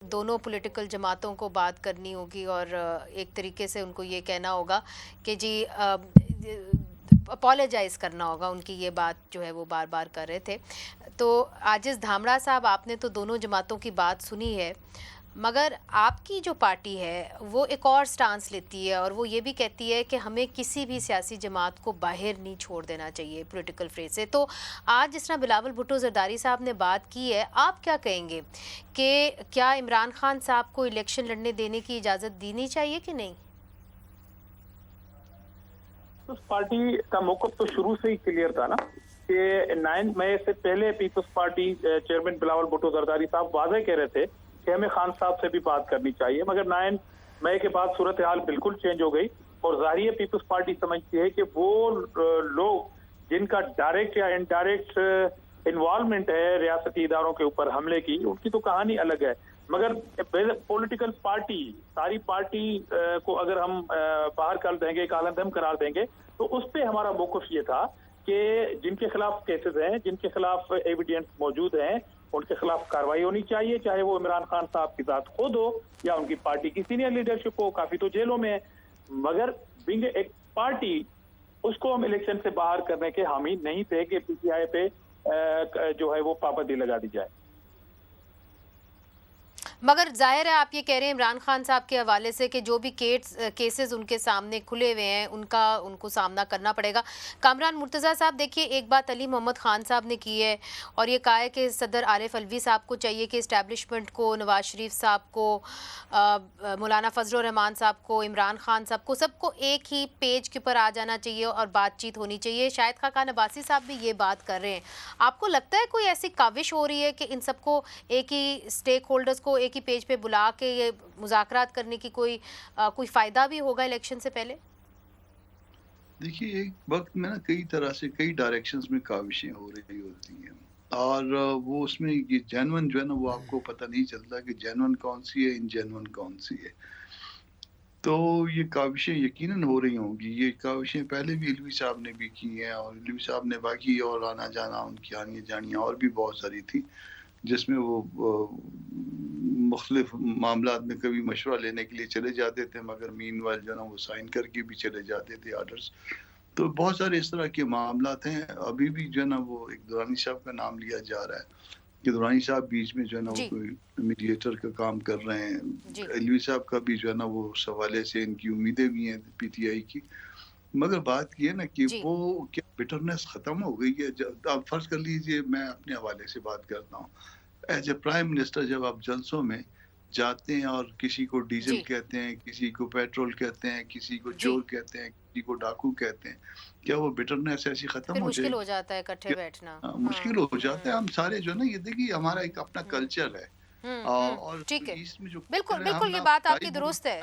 دونوں پولیٹیکل جماعتوں کو بات کرنی ہوگی اور ایک طریقے سے ان کو یہ کہنا ہوگا کہ جی اپالوجائز کرنا ہوگا. ان کی یہ بات جو ہے وہ بار بار کر رہے تھے. تو عاجز دھامڑا صاحب، آپ نے تو دونوں جماعتوں کی بات سنی ہے، مگر آپ کی جو پارٹی ہے وہ ایک اور سٹانس لیتی ہے اور وہ یہ بھی کہتی ہے کہ ہمیں کسی بھی سیاسی جماعت کو باہر نہیں چھوڑ دینا چاہیے پولیٹیکل فریز سے. تو آج جس طرح بلاول بھٹو زرداری صاحب نے بات کی ہے، آپ کیا کہیں گے کہ کیا عمران خان صاحب کو الیکشن لڑنے دینے کی اجازت دینی چاہیے کہ نہیں؟ پیپلز پارٹی کا موقف تو شروع سے ہی کلیئر تھا نا کہ 9 مئی سے پہلے پیپلز پارٹی چیئرمین بلاول بھٹو زرداری صاحب واضح کہہ رہے تھے کہ ہمیں خان صاحب سے بھی بات کرنی چاہیے، مگر 9 مئی کے بعد صورتحال بالکل چینج ہو گئی اور ظاہر ہے پیپلز پارٹی سمجھتی ہے کہ وہ لوگ جن کا ڈائریکٹ یا انڈائریکٹ انوالومنٹ ہے ریاستی اداروں کے اوپر حملے کی، ان کی تو کہانی الگ ہے. مگر پولیٹیکل پارٹی، ساری پارٹی کو اگر ہم باہر کر دیں گے، کالندم قرار دیں گے، تو اس پہ ہمارا موقف یہ تھا کہ جن کے خلاف کیسز ہیں، جن کے خلاف ایویڈینس موجود ہیں، ان کے خلاف کاروائی ہونی چاہیے، چاہے وہ عمران خان صاحب کی ذات خود ہو یا ان کی پارٹی کی سینئر لیڈرشپ ہو. کافی تو جیلوں میں ہے، مگر بینگ ایک پارٹی اس کو ہم الیکشن سے باہر کرنے کے حامی نہیں تھے کہ پی ٹی آئی پہ جو ہے وہ پابندی لگا دی جائے. مگر ظاہر ہے آپ یہ کہہ رہے ہیں عمران خان صاحب کے حوالے سے کہ جو بھی کیسز ان کے سامنے کھلے ہوئے ہیں ان کو سامنا کرنا پڑے گا. کامران مرتضیٰ صاحب دیکھیے، ایک بات علی محمد خان صاحب نے کی ہے اور یہ کہا ہے کہ صدر عارف الوی صاحب کو چاہیے کہ اسٹیبلشمنٹ کو، نواز شریف صاحب کو، مولانا فضل الرحمان صاحب کو، عمران خان صاحب کو، سب کو ایک ہی پیج کے اوپر آ جانا چاہیے اور بات چیت ہونی چاہیے. شاہد خاقان عباسی صاحب بھی یہ بات کر رہے ہیں. آپ کو لگتا ہے کوئی ایسی کاوش ہو رہی ہے کہ ان سب کو ایک ہی اسٹیک ہولڈرز کو ایک ہی پیج پہ بلا کے یہ مذاکرات کرنے کی کوئی فائدہ بھی ہوگا الیکشن سے پہلے؟ دیکھیے، ایک وقت میں نا کئی طرح سے کئی ڈائریکشنز میں کاوشیں ہو رہی ہوتی ہیں اور وہ اس میں یہ جینون جو ہے نا وہ آپ کو پتہ نہیں چلتا کہ جینون کون سی ہے، ان جینون کون سی ہے. تو یہ کاوشیں یقیناً ہو رہی ہوں گی. یہ کاوشیں پہلے بھی علوی صاحب نے بھی کی ہیں اور علوی صاحب نے باقی اور آنا جانا ان کی آنیاں جانیاں اور بھی بہت ساری تھی جس میں وہ مختلف معاملات میں کبھی مشورہ لینے کے لیے چلے جاتے تھے مگر مین وائل جو ہے نا وہ سائن کر کے بھی چلے جاتے تھے آرڈرز. تو بہت سارے اس طرح کے معاملات ہیں. ابھی بھی جو ہے نا وہ ایک درانی صاحب کا نام لیا جا رہا ہے کہ درانی صاحب بیچ میں جو ہے نا وہ کوئی میڈیٹر کا کام کر رہے ہیں. علوی صاحب کا بھی جو ہے نا وہ اس حوالے سے ان کی امیدیں بھی ہیں پی ٹی آئی کی. مگر بات یہ نا کہ وہ کیا بٹرنس ختم ہو گئی ہے؟ آپ فرض کر لیجئے، میں اپنے حوالے سے بات کرتا ہوں. ایز اے پرائم منسٹر جب آپ جلسوں میں جاتے ہیں اور کسی کو ڈیزل کہتے ہیں، کسی کو پیٹرول کہتے ہیں، کسی کو چور کہتے ہیں، کسی کو ڈاکو کہتے ہیں، کیا وہ بٹرنس ایسی ختم ہو جائے مشکل ہو جاتا ہے اکٹھے بیٹھنا؟ مشکل ہو جاتا ہے. ہم سارے جو ہے نا یہ دیکھیے ہمارا ایک اپنا کلچر ہے اور ٹھیک ہے، ایسٹ میں جو بالکل کلچر ہے، ہم بالکل، نہ یہ بات آپ بھائی کی بول درست ہے.